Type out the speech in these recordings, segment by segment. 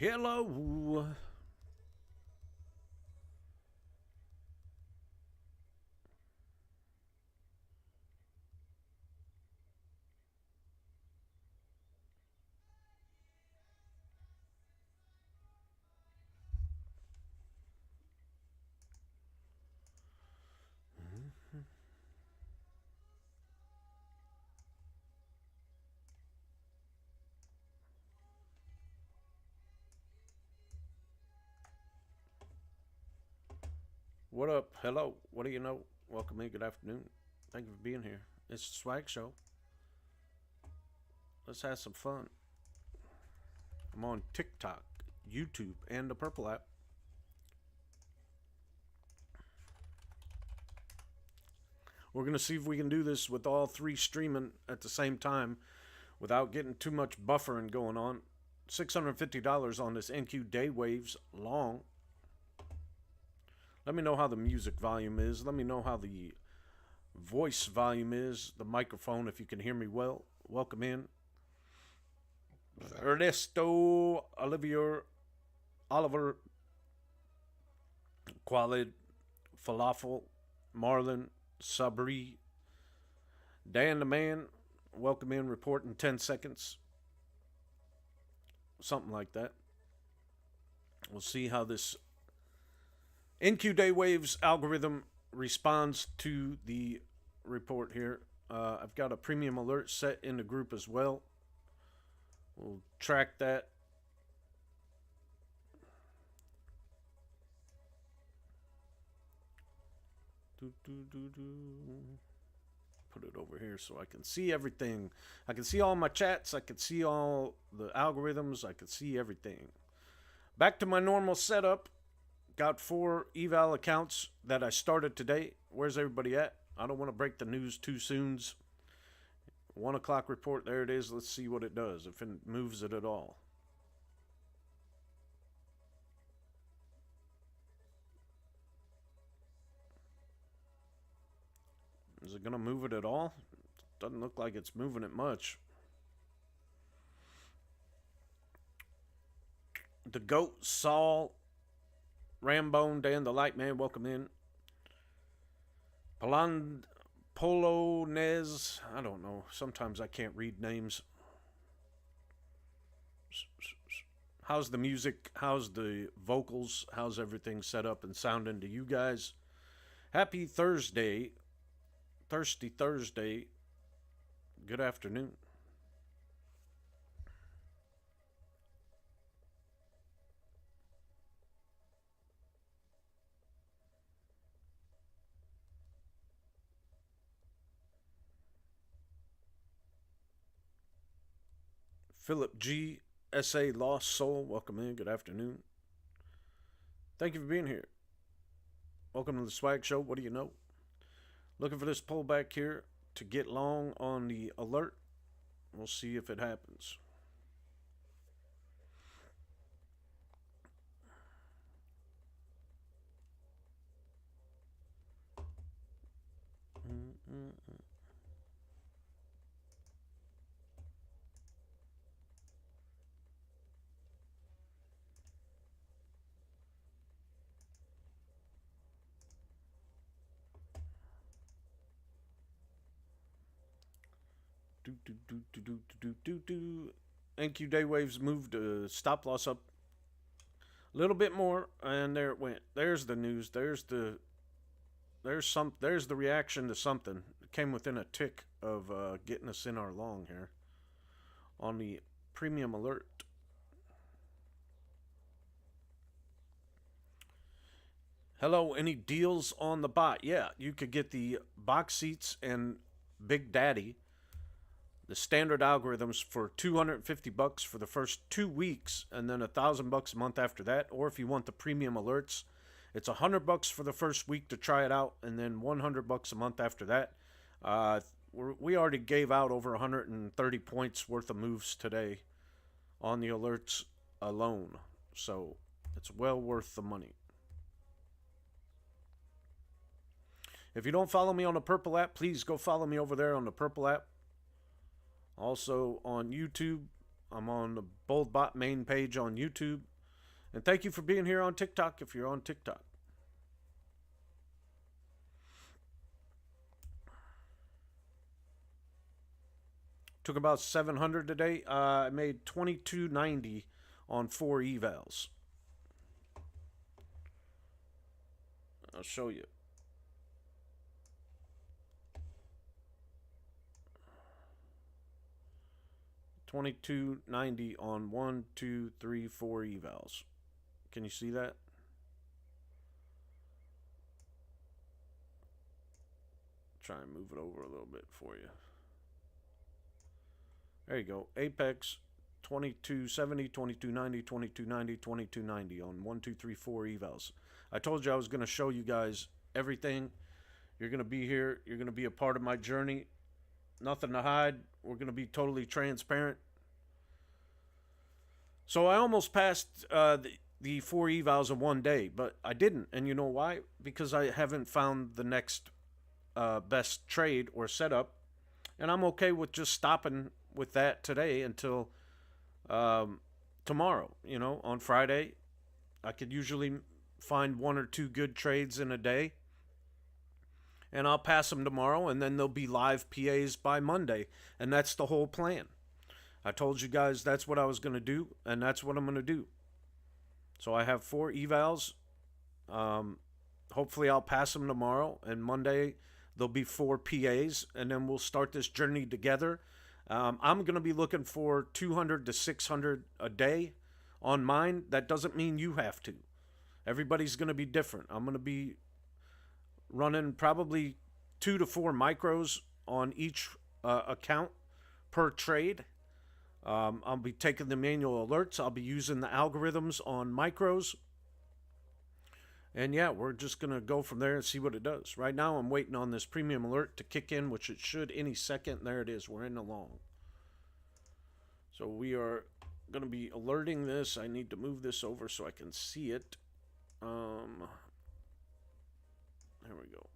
Hello. What up? Hello. What do you know? Welcome in. Good afternoon. Thank you for being here. It's the Swag Show. Let's have some fun. I'm on TikTok, YouTube, and the Purple app. We're going to see if we can do this with all three streaming at the same time without getting too much buffering going on. $650 on this NQ Day Waves long. Let me know how the music volume is. Let me know how the voice volume is. The microphone, if you can hear me well. Welcome in. Ernesto, Oliver, Qualid, Falafel, Marlon, Sabri, Dan the Man. Welcome in. Report in 10 seconds. Something like that. We'll see how this NQ Day Waves algorithm responds to the report here. I've got a premium alert set in the group as well. We'll track that. Put it over here so I can see everything. I can see all my chats. I can see all the algorithms. I can see everything. Back to my normal setup. Got 4 eval accounts that I started today. Where's everybody at? I don't want to break the news too soon. 1 o'clock report. There it is. Let's see what it does, if it moves it at all. Is it going to move it at all? Doesn't look like it's moving it much. The Goat, Saul, Rambone, Dan the Light Man, welcome in. Polonez, I don't know. Sometimes I can't read names. How's the music? How's the vocals? How's everything set up and sounding to you guys? Happy Thursday. Thirsty Thursday. Good afternoon. Philip G. S.A. Lost Soul, welcome in. Good afternoon. Thank you for being here. Welcome to the Swag Show. What do you know? Looking for this pullback here to get long on the alert. We'll see if it happens. NQ Day Waves moved stop loss up a little bit more, and there it went. There's the news. There's the reaction to something. It came within a tick of getting us in our long here on the premium alert. Hello, any deals on the bot? Yeah, you could get the box seats and Big Daddy, the standard algorithms, for $250 for the first 2 weeks, and then $1,000 a month after that. Or if you want the premium alerts, it's $100 for the first week to try it out, and then $100 a month after that. We already gave out over 130 points worth of moves today on the alerts alone, so it's well worth the money. If you don't follow me on the Purple app, please go follow me over there on the Purple app. Also on YouTube, I'm on the BoldBot main page on YouTube. And thank you for being here on TikTok if you're on TikTok. Took about 700 today. I made 22.90 on 4 evals. I'll show you. $22.90 on 1, 2, 3, 4 evals. Can you see that? Try and move it over a little bit for you. There you go. Apex 2270, 2290, 2290, 2290 on 1, 2, 3, 4 evals. I told you I was going to show you guys everything. You're going to be here. You're going to be a part of my journey. Nothing to hide. We're going to be totally transparent. So I almost passed the 4 evals in one day, but I didn't. And you know why? Because I haven't found the next best trade or setup. And I'm okay with just stopping with that today until tomorrow. You know, on Friday, I could usually find 1 or 2 good trades in a day. And I'll pass them tomorrow, and then there'll be live PAs by Monday. And that's the whole plan. I told you guys that's what I was going to do, and that's what I'm going to do. So I have 4 evals. Hopefully I'll pass them tomorrow, and Monday there'll be 4 PAs, and then we'll start this journey together. I'm going to be looking for 200 to 600 a day on mine. That doesn't mean you have to. Everybody's going to be different. I'm going to be running probably 2 to 4 micros on each account per trade. I'll be taking the manual alerts. I'll be using the algorithms on micros. And yeah, we're just going to go from there and see what it does. Right now, I'm waiting on this premium alert to kick in, which it should any second. There it is. We're in the long. So we are going to be alerting this. I need to move this over so I can see it. There we go.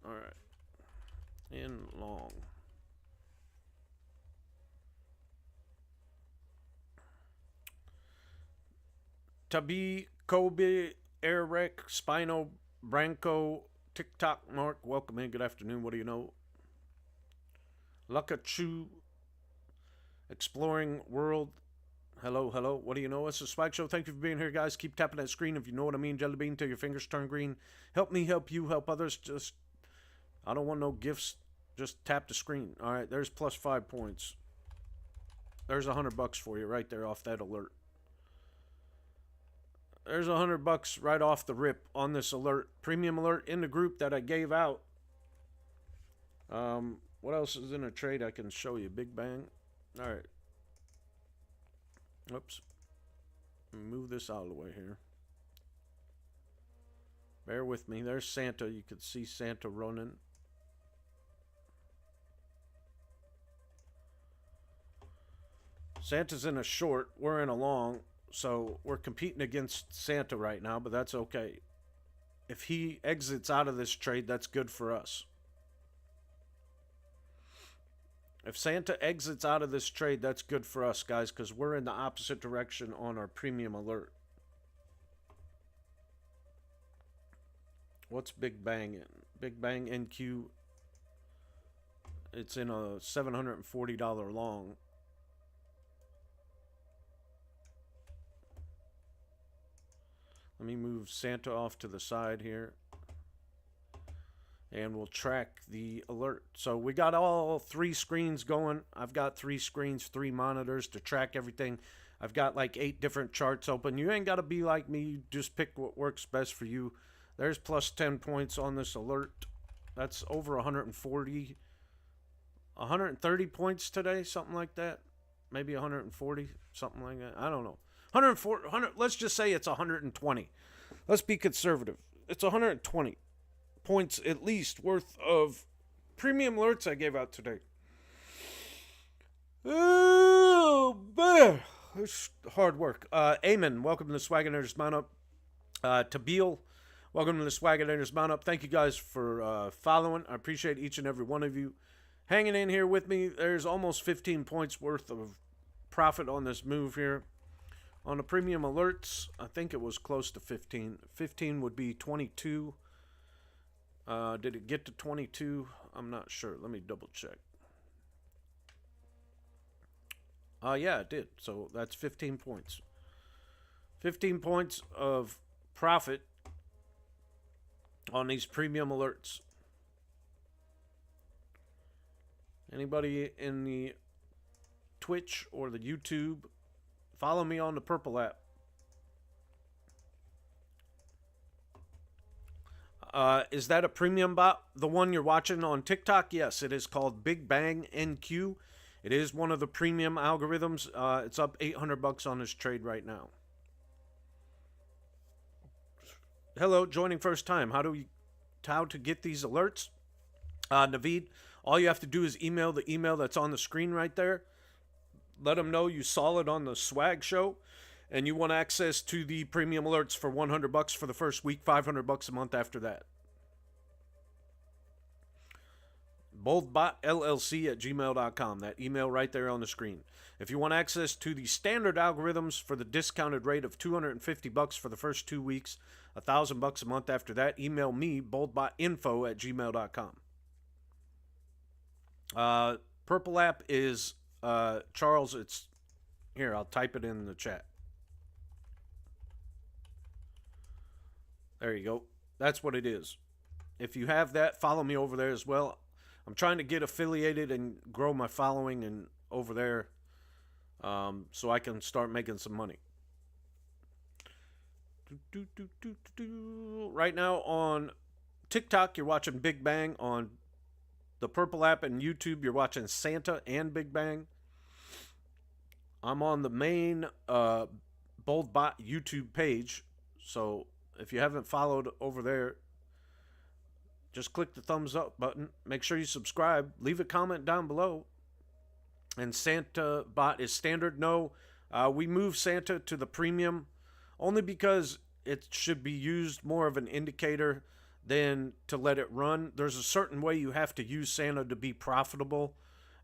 All right. In long. Tabi, Kobe, Eric, Spino, Branco, TikTok, Mark, welcome in. Good afternoon. What do you know? Lakachu, Exploring World. Hello, hello. What do you know? It's a Spike Show. Thank you for being here, guys. Keep tapping that screen if you know what I mean. Jelly bean till your fingers turn green. Help me, help you, help others. Just, I don't want no gifts. Just tap the screen. All right, there's plus 5 points. There's $100 for you right there off that alert. There's $100 right off the rip on this alert. Premium alert in the group that I gave out. What else is in a trade I can show you? Big Bang. All right. Oops. Move this out of the way here. Bear with me. There's Santa. You can see Santa running. Santa's in a short. We're in a long. So we're competing against Santa right now, but that's okay. If he exits out of this trade, that's good for us. If Santa exits out of this trade, that's good for us, guys, because we're in the opposite direction on our premium alert. What's Big Bang in? Big Bang NQ. It's in a $740 long. Let me move Santa off to the side here. And we'll track the alert. So we got all 3 screens going. I've got 3 screens, 3 monitors to track everything. I've got like 8 different charts open. You ain't got to be like me. You just pick what works best for you. There's plus 10 points on this alert. That's over 140. 130 points today, something like that. Maybe 140, something like that. I don't know. 100, let's just say it's 120. Let's be conservative. It's 120 points at least worth of premium alerts I gave out today. Oh, man. It's hard work. Eamon, welcome to the Swagonators Mount Up. Tabil, welcome to the Swagonators Mount Up. Thank you guys for following. I appreciate each and every one of you hanging in here with me. There's almost 15 points worth of profit on this move here. On the premium alerts, I think it was close to 15. 15 would be 22. Did it get to 22? I'm not sure. Let me double check. Yeah, it did. So that's 15 points. 15 points of profit on these premium alerts. Anybody in the Twitch or the YouTube, follow me on the Purple app. Is that a premium bot? The one you're watching on TikTok? Yes, it is called Big Bang NQ. It is one of the premium algorithms. It's up $800 on this trade right now. Hello, joining first time. How to get these alerts? Naveed, all you have to do is email the email that's on the screen right there. Let them know you saw it on the swag show and you want access to the premium alerts for $100 for the first week, $500 a month after that. BoldBotLLC at gmail.com. That email right there on the screen. If you want access to the standard algorithms for the discounted rate of $250 for the first 2 weeks, $1,000 a month after that, email me, BoldBotInfo at gmail.com. Purple app is, Charles, it's, here, I'll type it in the chat. There you go. That's what it is. If you have that, follow me over there as well. I'm trying to get affiliated and grow my following and over there so I can start making some money. Right now on TikTok, you're watching Big Bang. On the Purple app and YouTube, you're watching Santa and Big Bang. I'm on the main BoldBot YouTube page, so if you haven't followed over there, just click the thumbs up button. Make sure you subscribe. Leave a comment down below. And Santa bot is standard. No, we moved Santa to the premium only because it should be used more of an indicator than to let it run. There's a certain way you have to use Santa to be profitable.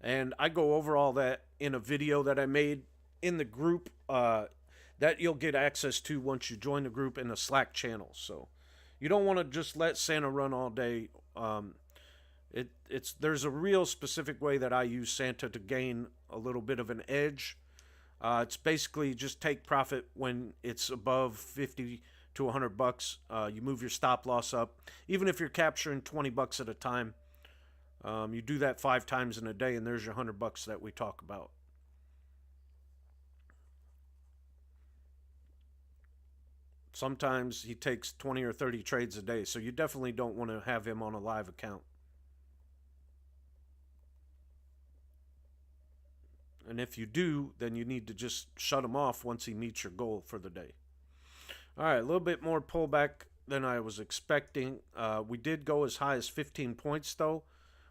And I go over all that in a video that I made in the group that you'll get access to once you join the group in the Slack channel. So you don't want to just let Santa run all day. There's a real specific way that I use Santa to gain a little bit of an edge. It's basically just take profit when it's above 50 to $100. You move your stop loss up. Even if you're capturing $20 at a time, you do that 5 times in a day, and there's your $100 that we talk about. Sometimes he takes 20 or 30 trades a day, so you definitely don't want to have him on a live account. And if you do, then you need to just shut him off once he meets your goal for the day. All right, a little bit more pullback than I was expecting. We did go as high as 15 points, though.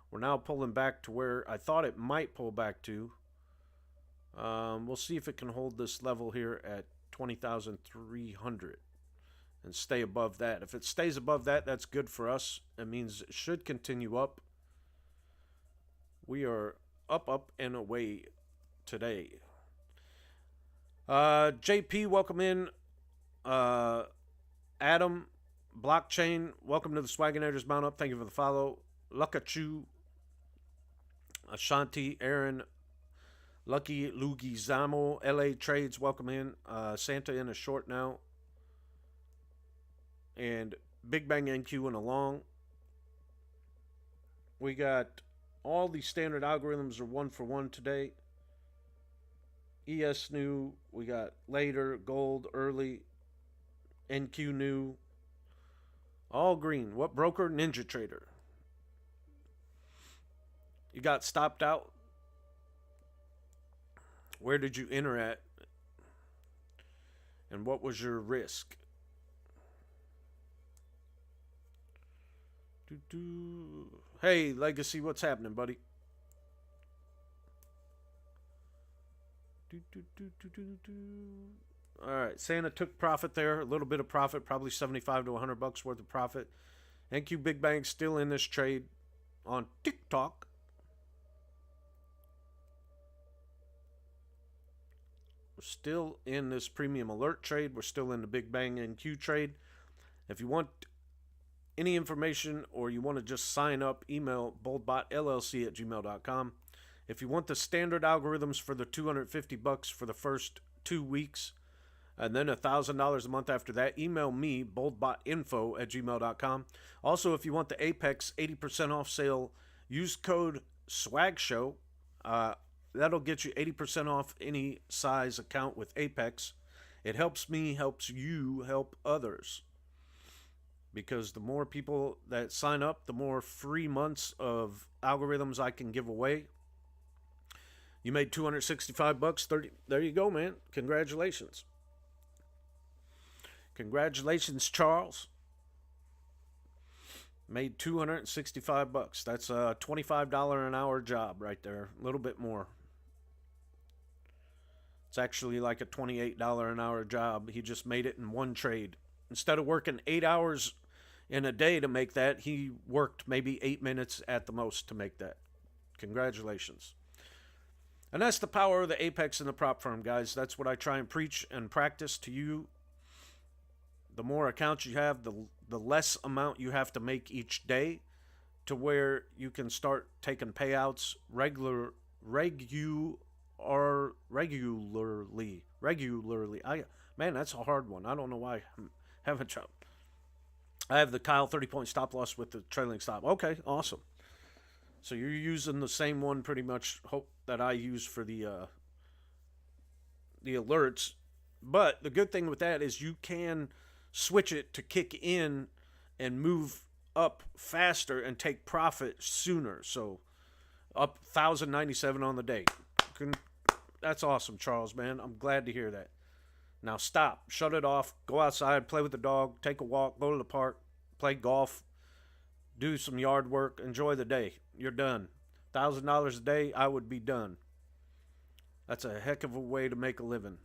We're now pulling back to where I thought it might pull back to. We'll see if it can hold this level here at 20,300 and stay above that. If it stays above that, that's good for us. It means it should continue up. We are up, and away today. JP, welcome in. Adam, Blockchain, welcome to the Swagonators Mount Up. Thank you for the follow. Lukachu, Ashanti, Aaron, Lucky Lugizamo, LA Trades, welcome in. Santa in a short now. And Big Bang NQ in a long. We got all the standard algorithms are 1 for 1 today. ES new, we got later, gold, early, NQ new, all green. What broker? NinjaTrader. You got stopped out. Where did you enter at? And what was your risk? Hey, Legacy, what's happening, buddy? All right, Santa took profit there, a little bit of profit, probably 75 to $100 worth of profit. NQ Big Bang still in this trade on TikTok. still in this premium alert trade. We're still in the Big Bang NQ trade. If you want any information or you want to just sign up, email BoldBotLLC@gmail.com. If you want the standard algorithms for the $250 for the first 2 weeks, and then $1,000 a month after that, email me, BoldBotInfo@gmail.com. Also, if you want the Apex 80% off sale, use code SWAGSHOW. That'll get you 80% off any size account with Apex. It helps me, helps you, help others. Because the more people that sign up, the more free months of algorithms I can give away. You made $265, 30. There you go, man. Congratulations. Congratulations, Charles. Made $265. That's a $25 an hour job right there. A little bit more. It's actually like a $28 an hour job. He just made it in one trade. Instead of working 8 hours in a day to make that, he worked maybe 8 minutes at the most to make that. Congratulations. And that's the power of the Apex and the prop firm, guys. That's what I try and preach and practice to you. The more accounts you have, the less amount you have to make each day, to where you can start taking payouts regularly. Man, that's a hard one. I don't know why I'm having trouble. I have the Kyle 30-point stop loss with the trailing stop. Okay, awesome. So you're using the same one pretty much that I use for the alerts. But the good thing with that is you can switch it to kick in and move up faster and take profit sooner. So up 1,097 on the day. That's awesome, Charles, man. I'm glad to hear that. Now stop. Shut it off. Go outside. Play with the dog. Take a walk. Go to the park. Play golf. Do some yard work. Enjoy the day. You're done. $1,000 a day, I would be done. That's a heck of a way to make a living.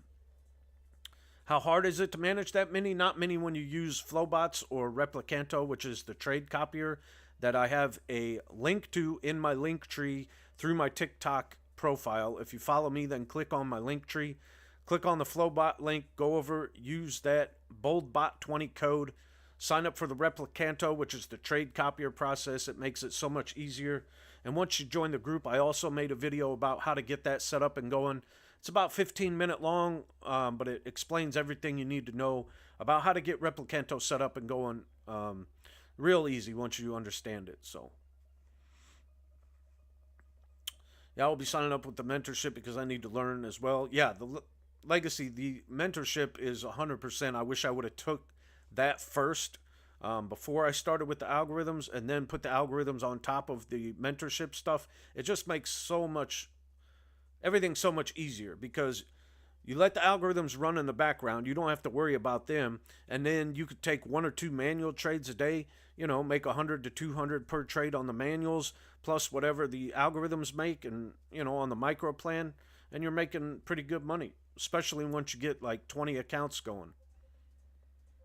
How hard is it to manage that many? Not many when you use Flowbots or Replicanto, which is the trade copier that I have a link to in my link tree through my TikTok profile. If you follow me, then click on my link tree. Click on the Flowbot link. Go over, use that BoldBot20 code. Sign up for the Replicanto, which is the trade copier process. It makes it so much easier. And once you join the group, I also made a video about how to get that set up and going. It's about 15-minute long, but it explains everything you need to know about how to get Replicanto set up and going. Real easy once you understand it. So, yeah, I'll be signing up with the mentorship because I need to learn as well. Yeah, the legacy, the mentorship is 100%. I wish I would have took that first before I started with the algorithms and then put the algorithms on top of the mentorship stuff. It just makes everything so much easier because you let the algorithms run in the background. You don't have to worry about them. And then you could take 1 or 2 manual trades a day, make 100 to 200 per trade on the manuals, plus whatever the algorithms make and, on the micro plan. And you're making pretty good money, especially once you get like 20 accounts going.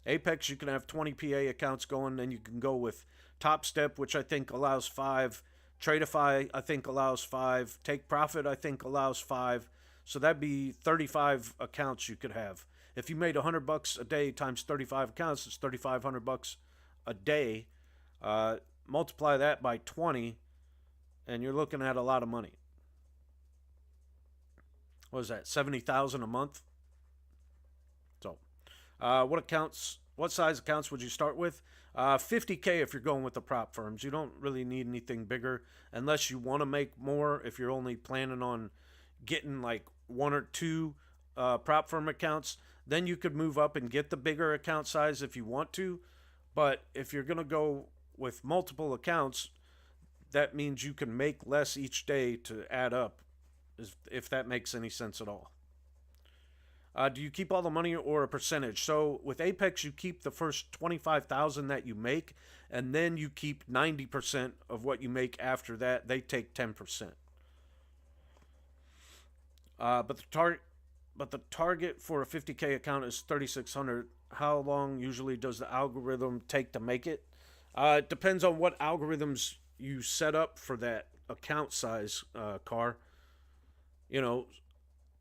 Apex, you can have 20 PA accounts going, then you can go with Top Step, which I think allows 5. Tradeify, I think, allows 5. Take Profit, I think, allows 5. So that'd be 35 accounts you could have. If you made $100 a day times 35 accounts, it's $3,500 a day. Multiply that by 20, and you're looking at a lot of money. What is that? $70,000 a month. So, what size accounts would you start with? 50K if you're going with the prop firms. You don't really need anything bigger unless you want to make more. If you're only planning on getting like 1 or 2 prop firm accounts, then you could move up and get the bigger account size if you want to. But if you're going to go with multiple accounts, that means you can make less each day to add up, if that makes any sense at all. Do you keep all the money or a percentage? So with Apex, you keep the first $25,000 that you make, and then you keep 90% of what you make after that. They take 10%. But the target for a 50K account is 3,600. How long usually does the algorithm take to make it? It depends on what algorithms you set up for that account size, Car.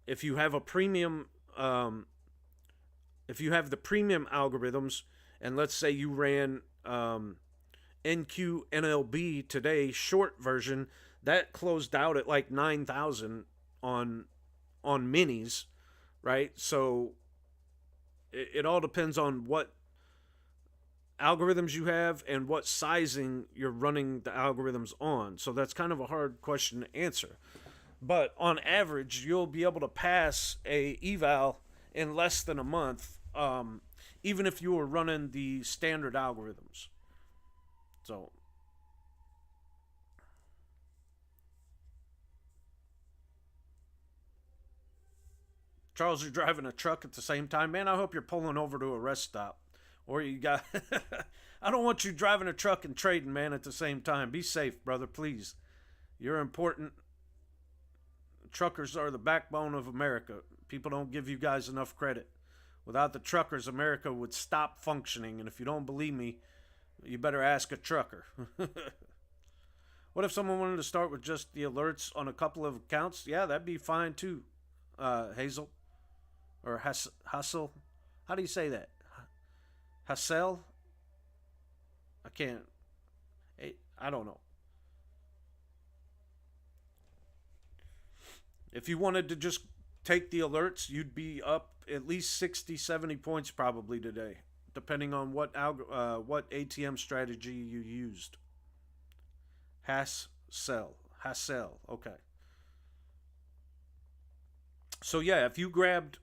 If you have a premium if you have the premium algorithms, and let's say you ran NQNLB today, short version, that closed out at like 9,000 on minis, right? So it all depends on what algorithms you have and what sizing you're running the algorithms on. So that's kind of a hard question to answer. But on average, you'll be able to pass a eval in less than a month, even if you were running the standard algorithms. So Charles, you're driving a truck at the same time, man. I hope you're pulling over to a rest stop, or you got. I don't want you driving a truck and trading, man, at the same time. Be safe, brother, please. You're important. Truckers are the backbone of America. People don't give you guys enough credit. Without the truckers, America would stop functioning. And if you don't believe me, you better ask a trucker. What if someone wanted to start with just the alerts on a couple of accounts? Yeah, that'd be fine too, Hazel. Or Hassel. How do you say that? Hassel? I can't. I don't know. If you wanted to just take the alerts, you'd be up at least 60, 70 points probably today, depending on what ATM strategy you used. Hassel. Okay. So yeah, if you grabbed,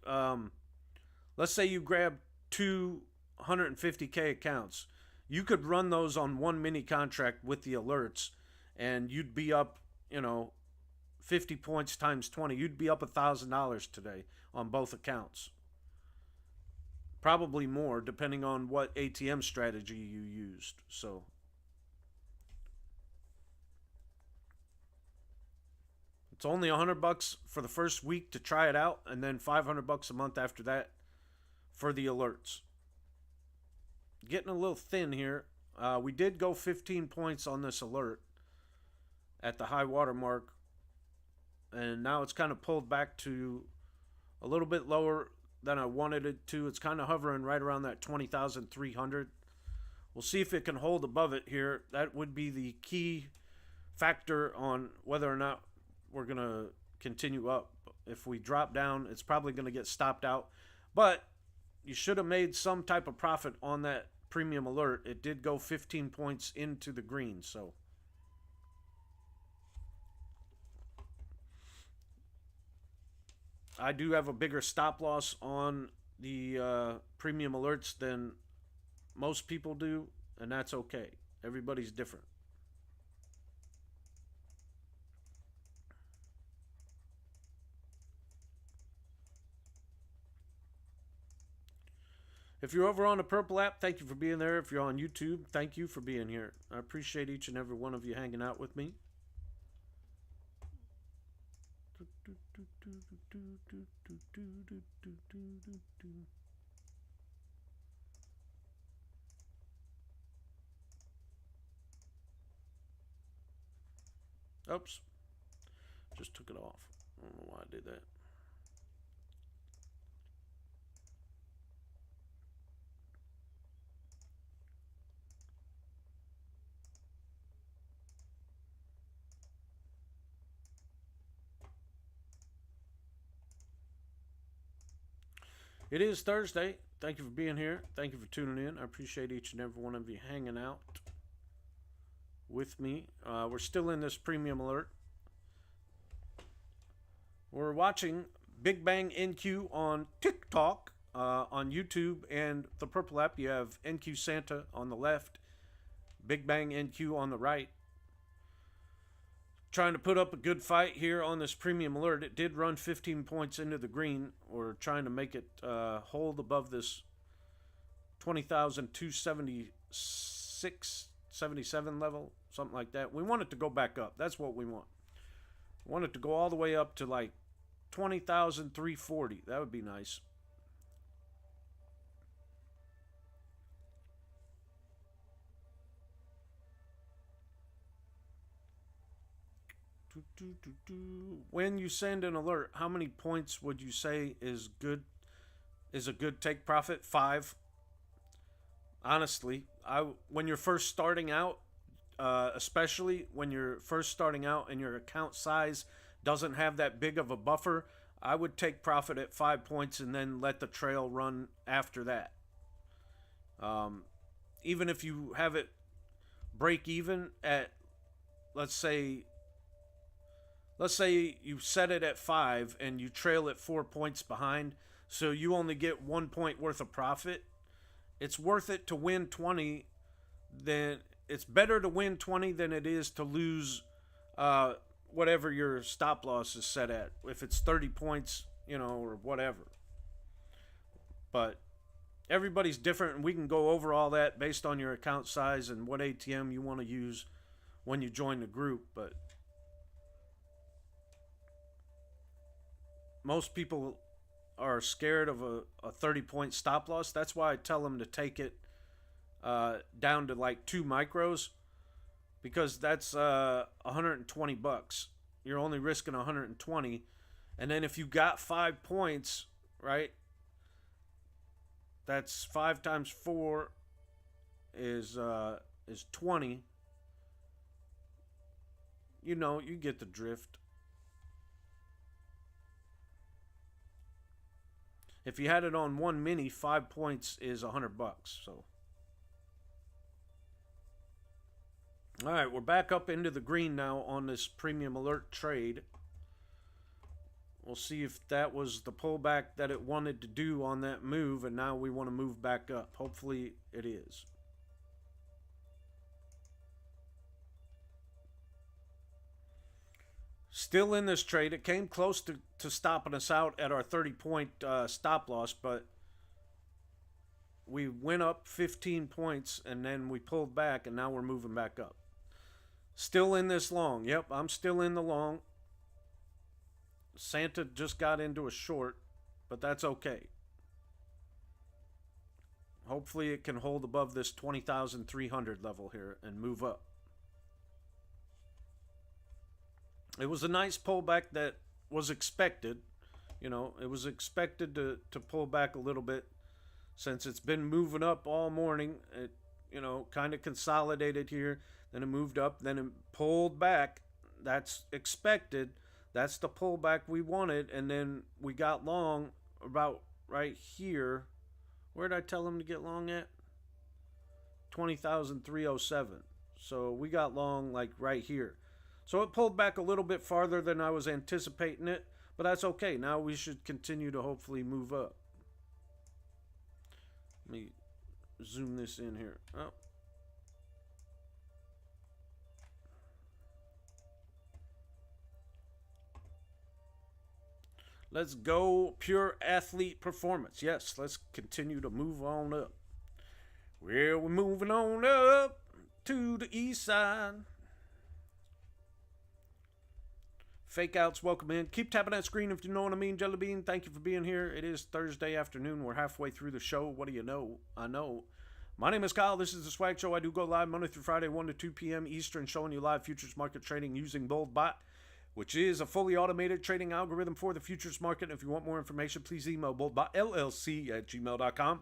let's say you grabbed 250K accounts, you could run those on one mini contract with the alerts, and you'd be up, 50 points times 20. You'd be up $1,000 today on both accounts. Probably more, depending on what ATM strategy you used. So it's only $100 for the first week to try it out, and then $500 a month after that for the alerts. Getting a little thin here. We did go 15 points on this alert at the high water mark, and now it's kind of pulled back to a little bit lower than I wanted it to. It's kind of hovering right around that 20,300. We'll see if it can hold above it here. That would be the key factor on whether or not we're going to continue up. If we drop down, it's probably going to get stopped out. But you should have made some type of profit on that premium alert. It did go 15 points into the green, so I do have a bigger stop loss on the premium alerts than most people do, and that's okay. Everybody's different. If you're over on the Purple app, thank you for being there. If you're on YouTube, thank you for being here. I appreciate each and every one of you hanging out with me. Oops. Just took it off. I don't know why I did that. It is Thursday. Thank you for being here. Thank you for tuning in. I appreciate each and every one of you hanging out with me. We're still in this premium alert. We're watching Big Bang NQ on TikTok, on YouTube, and the Purple app. You have NQ Santa on the left, Big Bang NQ on the right. Trying to put up a good fight here on this premium alert. It did run 15 points into the green. We're trying to make it hold above this 20,276, 77 level, something like that. We want it to go back up. That's what we want. We want it to go all the way up to like 20,340. That would be nice. When you send an alert, how many points would you say is good is a good take profit. 5. Honestly, when you're first starting out, especially when you're first starting out and your account size doesn't have that big of a buffer, I would take profit at 5 points and then let the trail run after that. Even if you have it break even at, let's say you set it at 5 and you trail it 4 points behind, so you only get 1 point worth of profit. It's worth it to win 20. Then it's better to win 20 than it is to lose whatever your stop loss is set at. If it's 30 points, or whatever. But everybody's different, and we can go over all that based on your account size and what ATM you want to use when you join the group. But most people are scared of a 30-point stop loss. That's why I tell them to take it down to like 2 micros, because that's $120. You're only risking 120, and then if you got 5 points, right? That's 5 times 4 is 20. You get the drift. If you had it on one mini, 5 points is $100. So, all right, we're back up into the green now on this premium alert trade. We'll see if that was the pullback that it wanted to do on that move, and now we want to move back up. Hopefully it is. Still in this trade. It came close to stopping us out at our 30-point stop loss, but we went up 15 points, and then we pulled back, and now we're moving back up. Still in this long. Yep, I'm still in the long. Santa just got into a short, but that's okay. Hopefully it can hold above this 20,300 level here and move up. It was a nice pullback that was expected. It was expected to pull back a little bit since it's been moving up all morning. It, kind of consolidated here. Then it moved up. Then it pulled back. That's expected. That's the pullback we wanted. And then we got long about right here. Where did I tell him to get long at? 20,307. So we got long like right here. So it pulled back a little bit farther than I was anticipating it, but that's okay. Now we should continue to hopefully move up. Let me zoom this in here. Oh. Let's go pure athlete performance. Yes, let's continue to move on up. Well, we're moving on up to the east side. Fake outs, welcome in. Keep tapping that screen if you know what I mean. Jelly Bean, thank you for being here. It is Thursday afternoon. We're halfway through the show. What do you know? I know. My name is Kyle. This is the Swag Show. I do go live Monday through Friday, 1 to 2 p.m. Eastern, showing you live futures market trading using BoldBot, which is a fully automated trading algorithm for the futures market. And if you want more information, please email BoldBotLLC at gmail.com.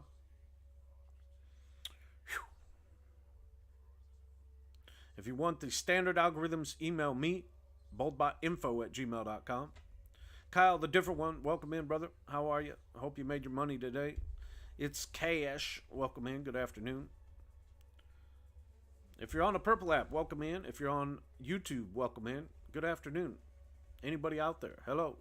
If you want the standard algorithms, email me. BoldBotInfo at gmail.com. Kyle, the different one, welcome in, brother. How are you? I hope you made your money today. It's Cash. Welcome in. Good afternoon. If you're on the Purple app, welcome in. If you're on YouTube, welcome in. Good afternoon. Anybody out there? Hello.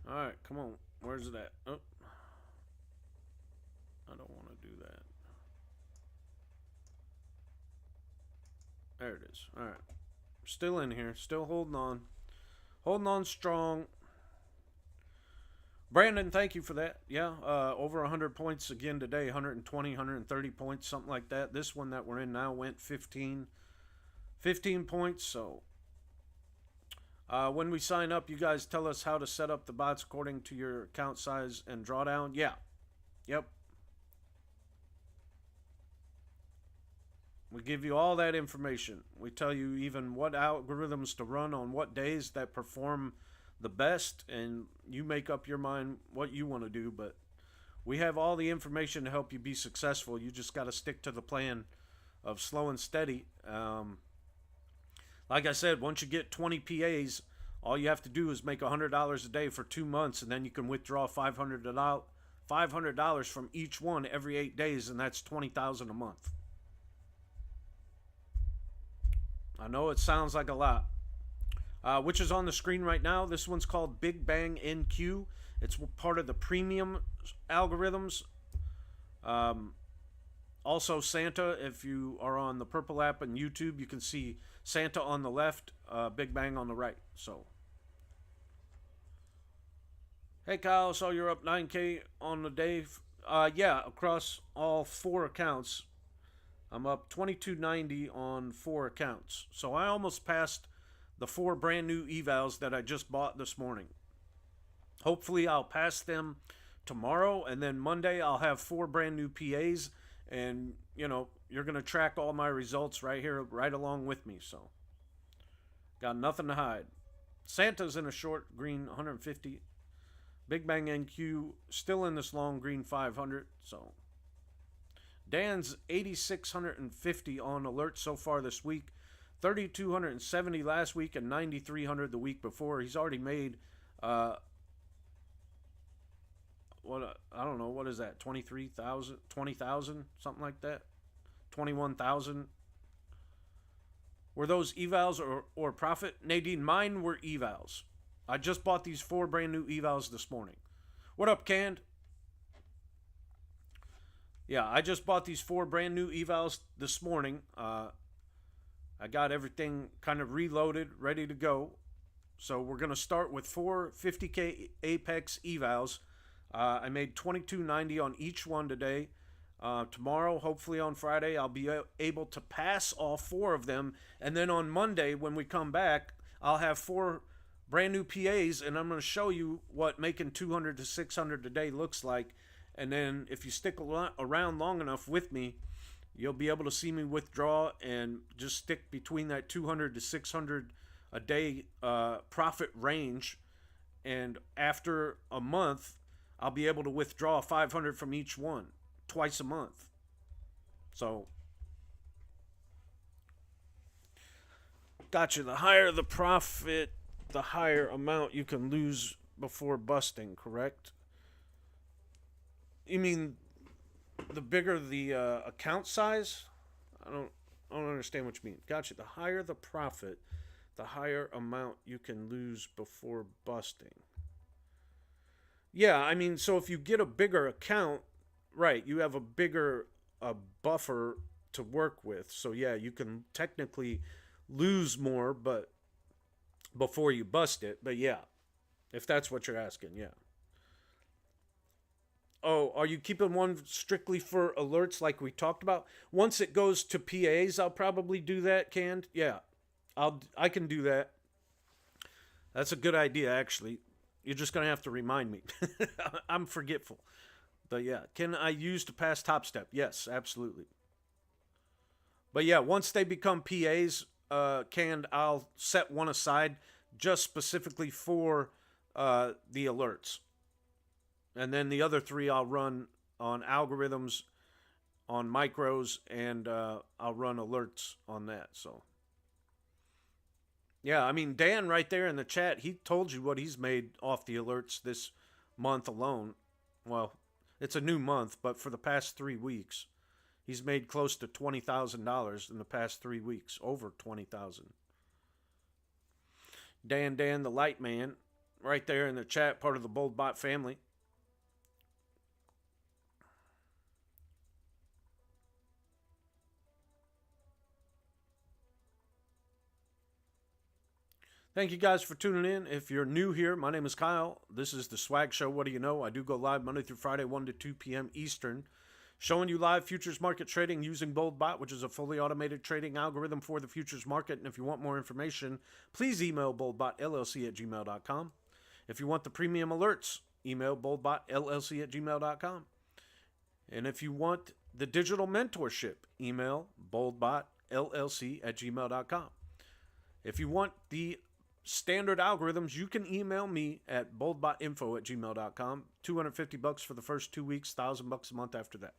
All right, come on. Where's it at? Oh. I don't want to do that. There it is. All right. Still in here. Still holding on. Holding on strong. Brandon, thank you for that. Yeah, over 100 points again today. 120, 130 points, something like that. This one that we're in now went 15 15 points. So when we sign up, you guys tell us how to set up the bots according to your account size and drawdown. Yeah. Yep. We give you all that information. We tell you even what algorithms to run on what days that perform the best, and you make up your mind what you want to do. But we have all the information to help you be successful. You just got to stick to the plan of slow and steady. Like I said, once you get 20 PAs, all you have to do is make $100 a day for 2 months, and then you can withdraw $500 from each one every 8 days, and that's $20,000 a month. I know it sounds like a lot. Which is on the screen right now. This one's called Big Bang NQ. It's part of the premium algorithms. Also Santa, if you are on the Purple app and YouTube, you can see Santa on the left, Big Bang on the right. So, hey Kyle, saw you're up 9K on the day. Yeah, across all 4 accounts. I'm up 2290 on 4 accounts. So I almost passed the 4 brand new evals that I just bought this morning. Hopefully I'll pass them tomorrow, and then Monday I'll have 4 brand new PAs, and you know, you're going to track all my results right here, right along with me. So got nothing to hide. Santa's in a short green 150. Big Bang NQ still in this long green 500. So Dan's 8,650 on alert so far this week, 3,270 last week, and 9,300 the week before. He's already made I don't know, what is that? 23,000, 20,000, something like that. 21,000. Were those evals or profit? Nadine, mine were evals. I just bought these 4 brand new evals this morning. What up, Canned? Yeah, I just bought these 4 brand new evals this morning. I got everything kind of reloaded, ready to go. So we're going to start with 4 50K Apex evals. I made $22.90 on each one today. Tomorrow, hopefully on Friday, I'll be able to pass all 4 of them. And then on Monday, when we come back, I'll have 4 brand new PAs, and I'm going to show you what making 200 to 600 a day looks like. And then if you stick around long enough with me, you'll be able to see me withdraw and just stick between that 200 to 600 a day profit range. And after a month, I'll be able to withdraw 500 from each one twice a month. So, gotcha. The higher the profit, the higher amount you can lose before busting, correct? You mean the bigger the account size? I don't understand what you mean. Gotcha. The higher the profit, the higher amount you can lose before busting. Yeah, I mean, so if you get a bigger account, right, you have a bigger buffer to work with. So yeah, you can technically lose more, but before you bust it. But yeah, if that's what you're asking, yeah. Oh, are you keeping one strictly for alerts like we talked about? Once it goes to PAs, I'll probably do that, Canned. Yeah, I can do that. That's a good idea, actually. You're just going to have to remind me. I'm forgetful. But yeah, can I use to pass Top Step? Yes, absolutely. But yeah, once they become PAs, Canned, I'll set one aside just specifically for the alerts. And then the other 3 I'll run on algorithms, on micros, and I'll run alerts on that. So, yeah, I mean, Dan right there in the chat, he told you what he's made off the alerts this month alone. Well, it's a new month, but for the past 3 weeks, he's made close to $20,000 in the past 3 weeks, over $20,000. Dan, the light man, right there in the chat, part of the BoldBot family. Thank you guys for tuning in. If you're new here, my name is Kyle. This is the Swag Show. What do you know? I do go live Monday through Friday, 1 to 2 p.m. Eastern, Showing you live futures market trading using BoldBot, which is a fully automated trading algorithm for the futures market. And if you want more information, please email BoldBotLLC@gmail.com. If you want the premium alerts, email BoldBotLLC@gmail.com. And if you want the digital mentorship, email BoldBotLLC@gmail.com. If you want the standard algorithms, you can email me at boldbotinfo@gmail.com. $250 for the first 2 weeks, $1,000 a month after that.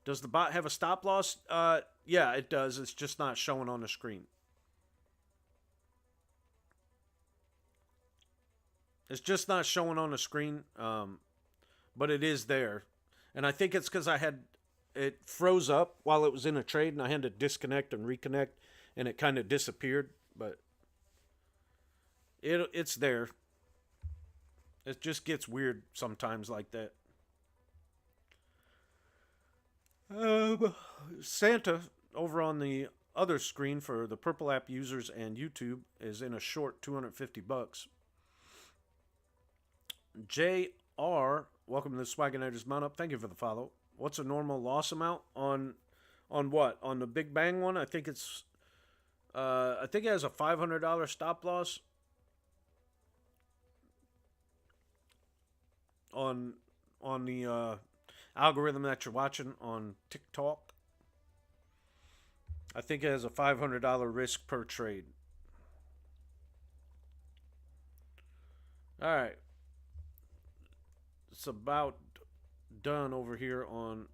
Does the bot have a stop loss? Yeah, it does. It's just not showing on the screen. It's just not showing on the screen, but it is there. And I think it's because it froze up while it was in a trade, and I had to disconnect and reconnect, and it kind of disappeared. But it's there. It just gets weird sometimes like that. Santa over on the other screen for the Purple app users and YouTube is in a short $250. JR, welcome to the Swagonators Mount Up. Thank you for the follow. What's a normal loss amount on what? On the Big Bang one? I think it has a $500 stop loss on the algorithm that you're watching on TikTok. I think it has a $500 risk per trade. All right. It's about done over here on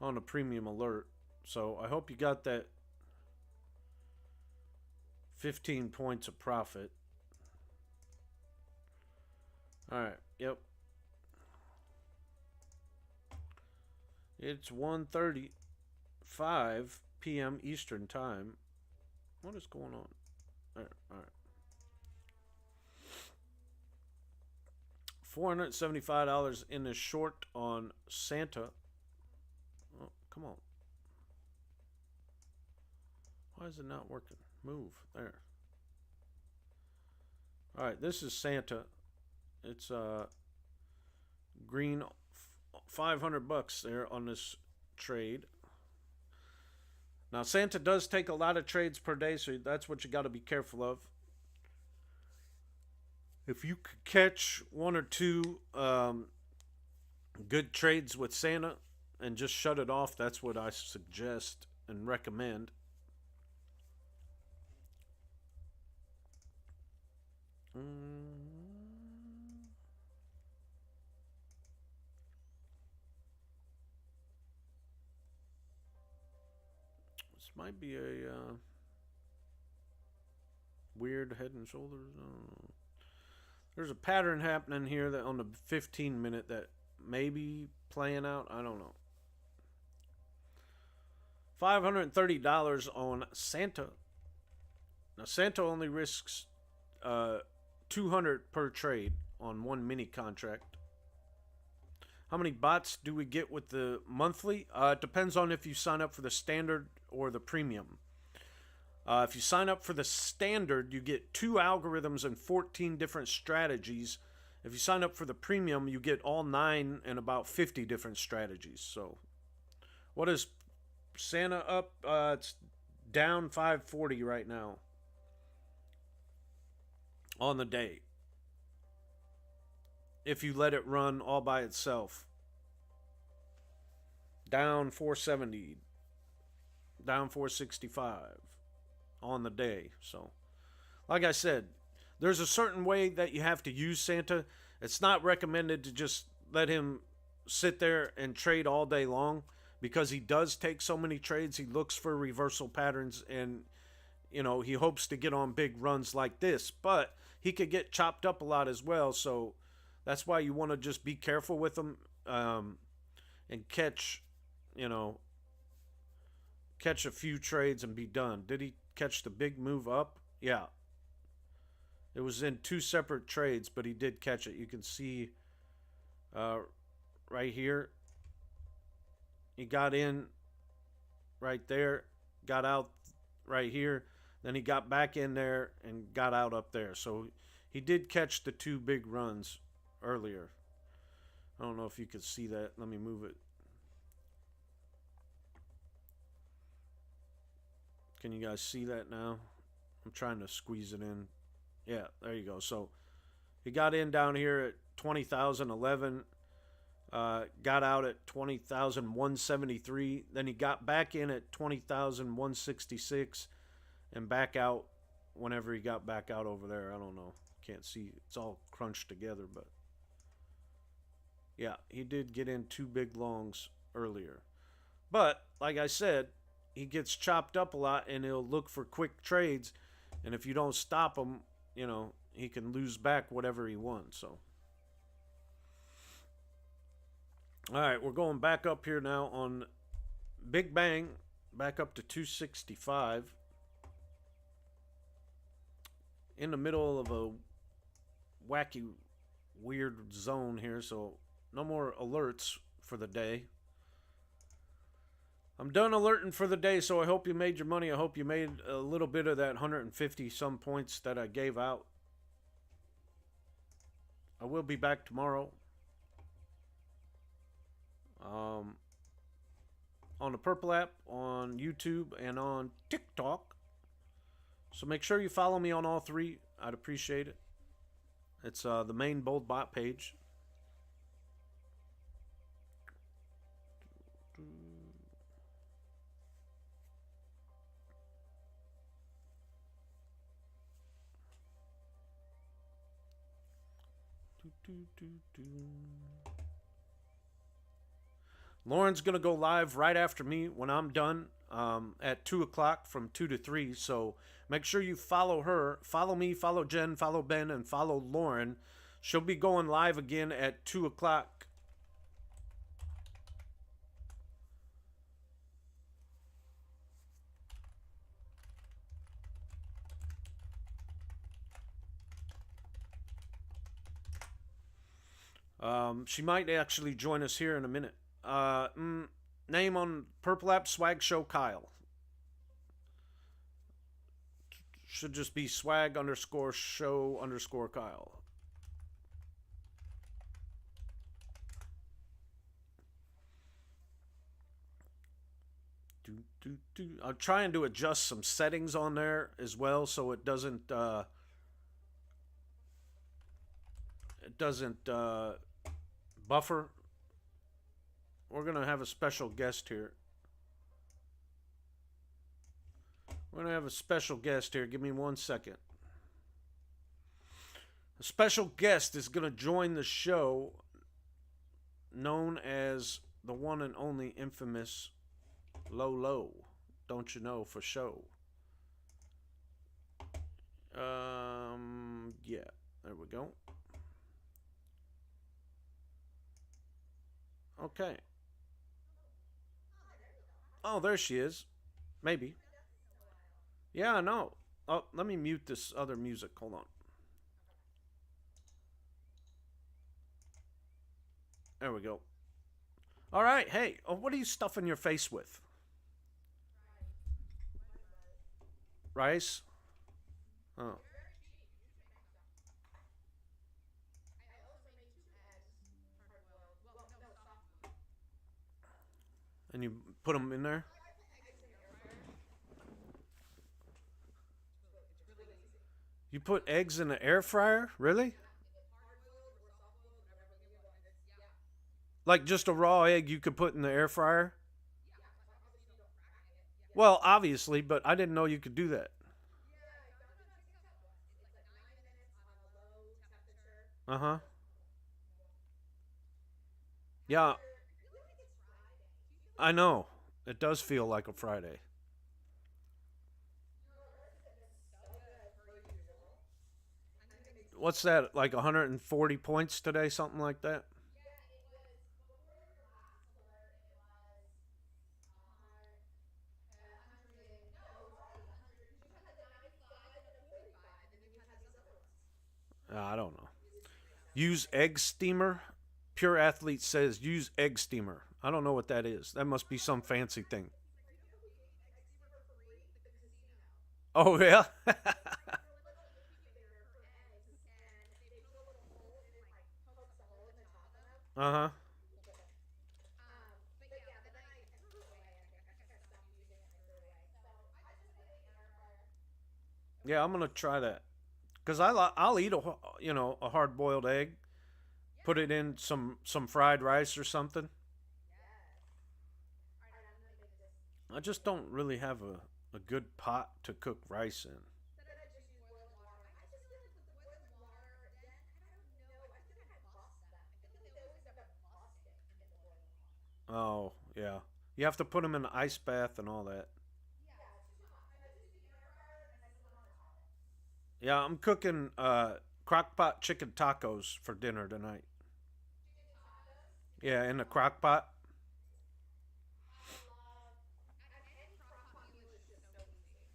a premium alert. So I hope you got that 15 points of profit. All right. Yep. It's 1:35 p.m. Eastern Time. What is going on? All right. $475 in the short on Santa. Oh, come on. Why is it not working? Move. There. All right, this is Santa. It's green, $500 there on this trade. Now, Santa does take a lot of trades per day, so that's what you got to be careful of. If you could catch one or two good trades with Santa and just shut it off, that's what I suggest and recommend. This might be a weird head and shoulders. There's a pattern happening here that on the 15-minute that may be playing out. I don't know. $530 on Santa. Now Santa only risks $200 per trade on one mini contract. How many bots do we get with the monthly? It depends on if you sign up for the standard or the premium. If you sign up for the standard, you get 2 algorithms and 14 different strategies. If you sign up for the premium, you get all 9 and about 50 different strategies. So, what is Santa up? It's down 540 right now on the day. If you let it run all by itself. Down 470. Down 465 on the day. So, like I said, there's a certain way that you have to use Santa. It's not recommended to just let him sit there and trade all day long, because he does take so many trades. He looks for reversal patterns, and he hopes to get on big runs like this, but he could get chopped up a lot as well. So that's why you want to just be careful with him, and catch a few trades and be done. Did he catch the big move up? Yeah. It was in 2 separate trades, but he did catch it. You can see right here. He got in right there, got out right here. Then he got back in there and got out up there. So He did catch the two big runs earlier. I don't know if you could see that. Let me move it. Can you guys see that now? I'm trying to squeeze it in. Yeah, there you go. So he got in down here at 20,011. Got out at 20,173. Then he got back in at 20,166 and back out whenever he got back out over there. I don't know. Can't see. It's all crunched together, but yeah, he did get in two big longs earlier. But like I said, he gets chopped up a lot and he'll look for quick trades. And if you don't stop him, you know, he can lose back whatever he won. So, all right, we're going back up here now on Big Bang, back up to 265. In the middle of a wacky, weird zone here, so no more alerts for the day. I'm done alerting for the day, so I hope you made your money. I hope you made a little bit of that 150 some points that I gave out. I will be back tomorrow. On the Purple app, on YouTube, and on TikTok. So make sure you follow me on all three. I'd appreciate it. It's the main BoldBot page. Lauren's going to go live right after me when I'm done at 2 o'clock from 2 to 3. So make sure you follow her. Follow me, follow Jen, follow Ben, and follow Lauren. She'll be going live again at 2 o'clock. She might actually join us here in a minute. Name on Purple App, Swag Show Kyle. Should just be swag underscore show underscore Kyle. I'm trying to adjust some settings on there as well so it doesn't buffer. We're going to have a special guest here. We're going to have a special guest here. Give me 1 second. A special guest is going to join the show, known as the one and only infamous Low. Don't you know for show? Yeah, there we go. Okay. Oh, there she is. Maybe. Yeah, I know. Oh, let me mute this other music. Hold on. There we go. All right. Hey, what are you stuffing your face with? Rice? Oh. And you put them in there? You put eggs in the air fryer? Really? Like just a raw egg you could put in the air fryer? Well, obviously, but I didn't know you could do that. Uh huh. Yeah, I know. It does feel like a Friday. What's that? Like 140 points today? Something like that? I don't know. Use egg steamer? Pure Athlete says use egg steamer. I don't know what that is. That must be some fancy thing. Oh, yeah? Uh huh. Yeah, I'm gonna try that because I'll eat a hard boiled egg, put it in some fried rice or something. I just don't really have a good pot to cook rice in. Oh yeah, you have to put them in an ice bath and all that. Yeah, I'm cooking crock pot chicken tacos for dinner tonight. Yeah, in the crock pot.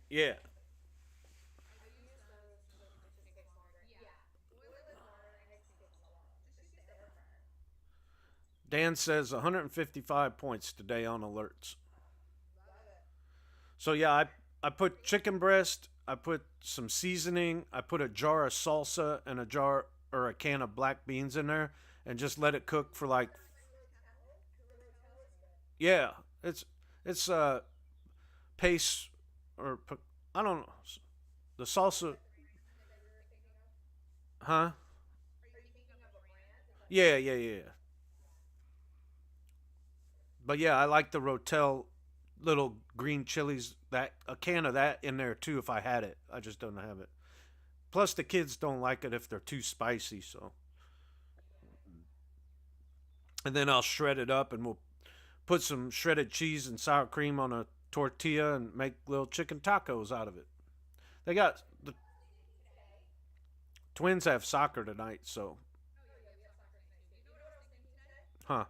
Yeah. Dan says 155 points today on alerts. So yeah, I put chicken breast, I put some seasoning, I put a jar of salsa and a jar or a can of black beans in there and just let it cook for like yeah, it's paste or I don't know. The salsa, huh? Yeah, yeah, yeah. But yeah, I like the Rotel little green chilies. That a can of that in there too. If I had it, I just don't have it. Plus, the kids don't like it if they're too spicy. So, and then I'll shred it up, and we'll put some shredded cheese and sour cream on a tortilla and make little chicken tacos out of it. They got the twins have soccer tonight, so huh?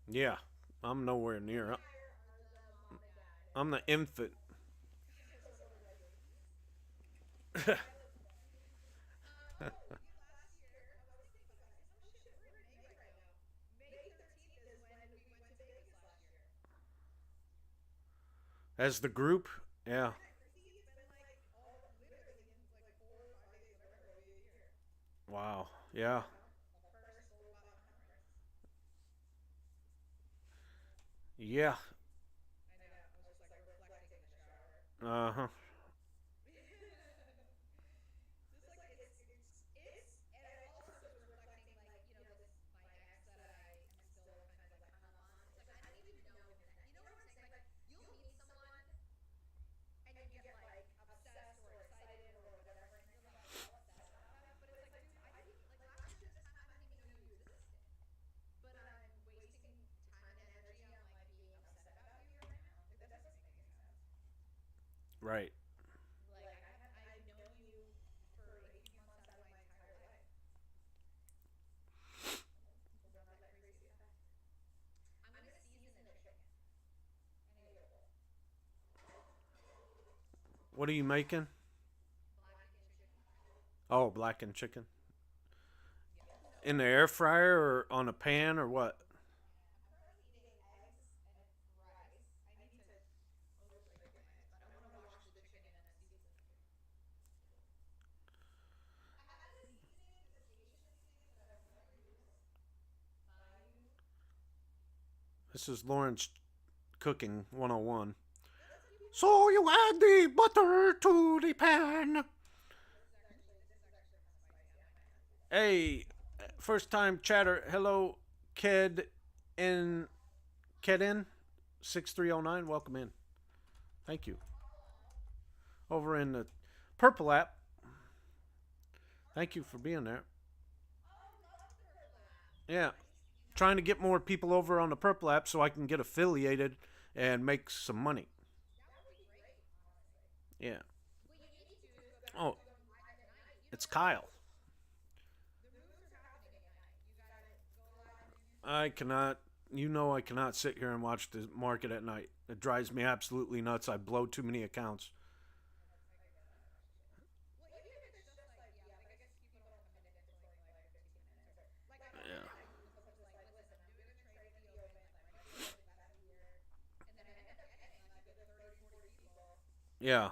Yeah, I'm nowhere near. I'm the infant. As the group, yeah. Wow. Yeah. Yeah. Uh huh. Right. What are you making? Oh, blackened chicken. In the air fryer or on a pan or what? This is Lawrence Cooking 101. So you add the butter to the pan. Hey, first time chatter. Hello, Ked in Kedin 6309. Welcome in. Thank you. Over in the Purple app. Thank you for being there. Yeah. Trying to get more people over on the Purple app so I can get affiliated and make some money. Yeah. Oh, it's Kyle. I cannot, I cannot sit here and watch the market at night. It drives me absolutely nuts. I blow too many accounts. Yeah. Yeah.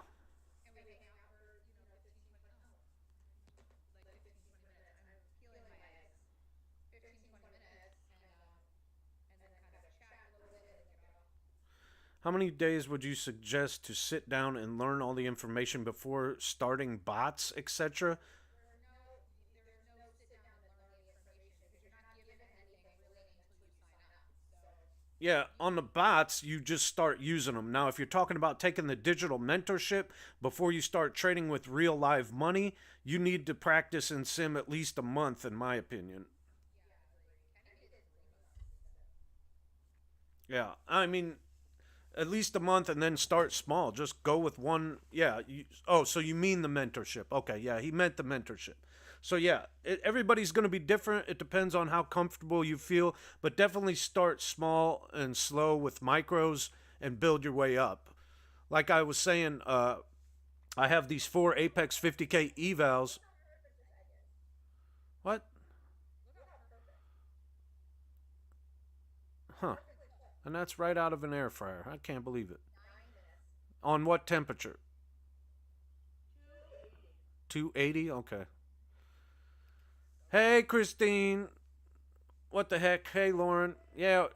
How many days would you suggest to sit down and learn all the information before starting bots, etc.? Yeah, on the bots, you just start using them. Now, if you're talking about taking the digital mentorship before you start trading with real live money, you need to practice in sim at least a month, in my opinion. Yeah, I mean, at least a month and then start small. Just go with one. Yeah. Oh, so you mean the mentorship? Okay. Yeah, he meant the mentorship. So yeah, everybody's going to be different. It depends on how comfortable you feel, but definitely start small and slow with micros and build your way up. Like I was saying, I have these four Apex 50K evals. What? Huh? And that's right out of an air fryer. I can't believe it. On what temperature? 280. Okay. Hey, Christine. What the heck? Hey, Lauren. Yeah,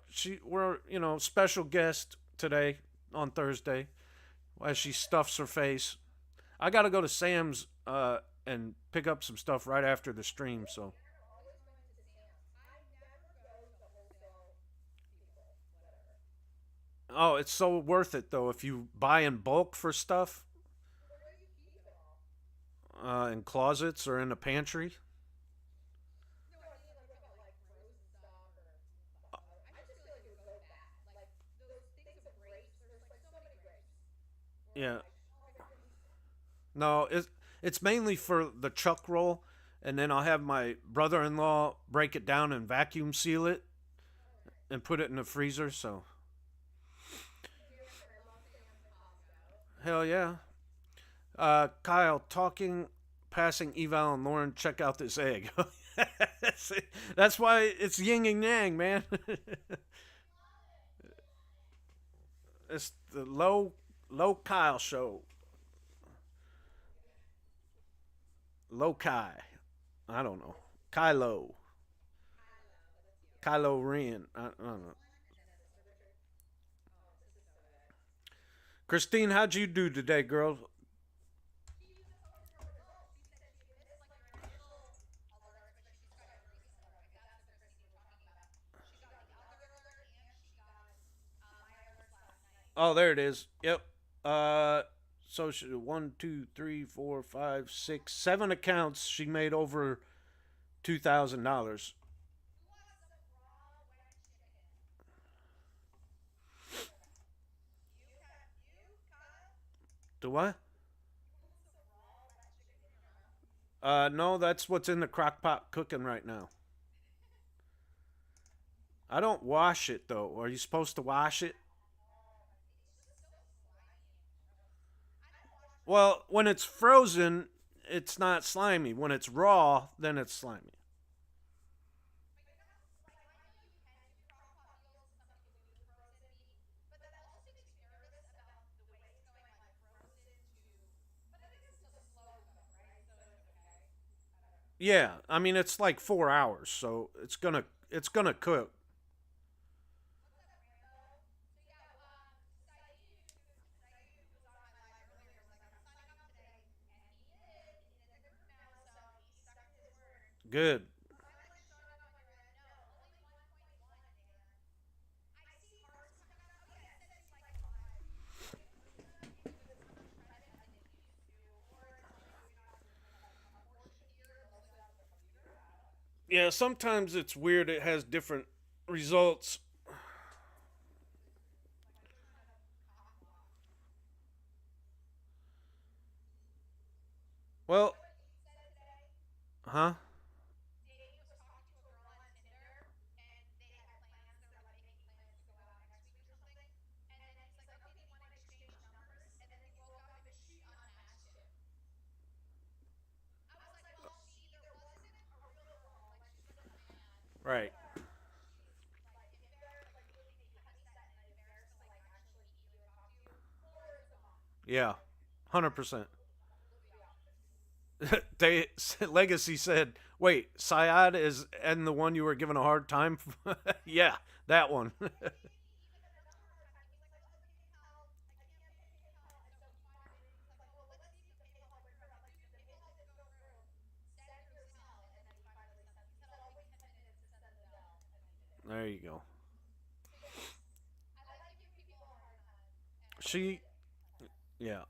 we're special guest today on Thursday as she stuffs her face. I got to go to Sam's and pick up some stuff right after the stream. So, oh, it's so worth it though if you buy in bulk for stuff in closets or in a pantry. Yeah, no, it's mainly for the chuck roll, and then I'll have my brother-in-law break it down and vacuum seal it and put it in the freezer. So, hell yeah. Kyle, talking, passing eval and Lauren, check out this egg. That's why it's yin and yang, man. It's the low Kyle show. Low Kai. I don't know. Kylo. Kylo Ren. I don't know. Christine, how'd you do today, girl? Oh, there it is. Yep. Uh, so she, one, two, three, four, five, six, seven accounts. She made over $2,000. Do what? No, that's what's in the crock pot cooking right now. I don't wash it though. Are you supposed to wash it? Well, when it's frozen, it's not slimy. When it's raw, then it's slimy. Yeah, I mean it's like 4 hours, so it's gonna cook. Good. Yeah, sometimes it's weird. It has different results. Well, huh? Right. Yeah. 100%. They Legacy said, "Wait, Syad is and the one you were giving a hard time." Yeah, that one. There you go. She, yeah.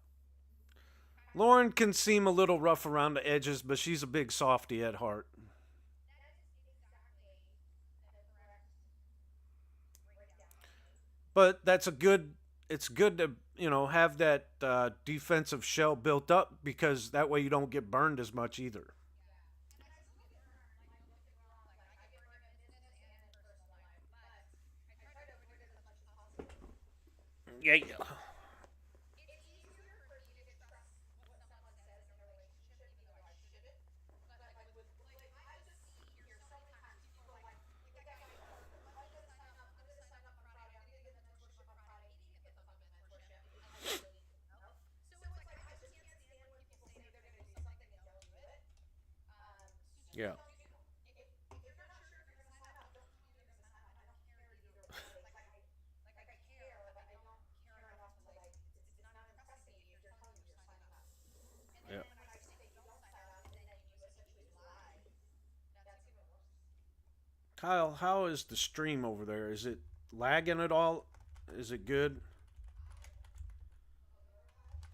Lauren can seem a little rough around the edges, but she's a big softy at heart. But that's a good. It's good to have that defensive shell built up because that way you don't get burned as much either. Yeah. Yeah. Yeah. Kyle, how is the stream over there? Is it lagging at all? Is it good?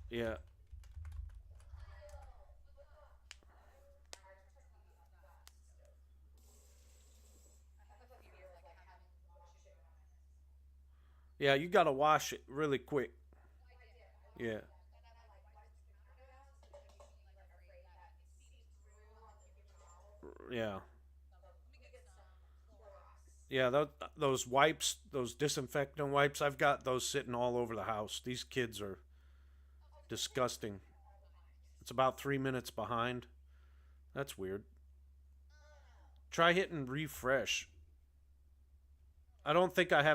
Yeah. Yeah, you got to wash it really quick. Yeah. Yeah. Yeah, those wipes, those disinfectant wipes, I've got those sitting all over the house. These kids are disgusting. It's about 3 minutes behind. That's weird. Try hitting refresh. I don't think I have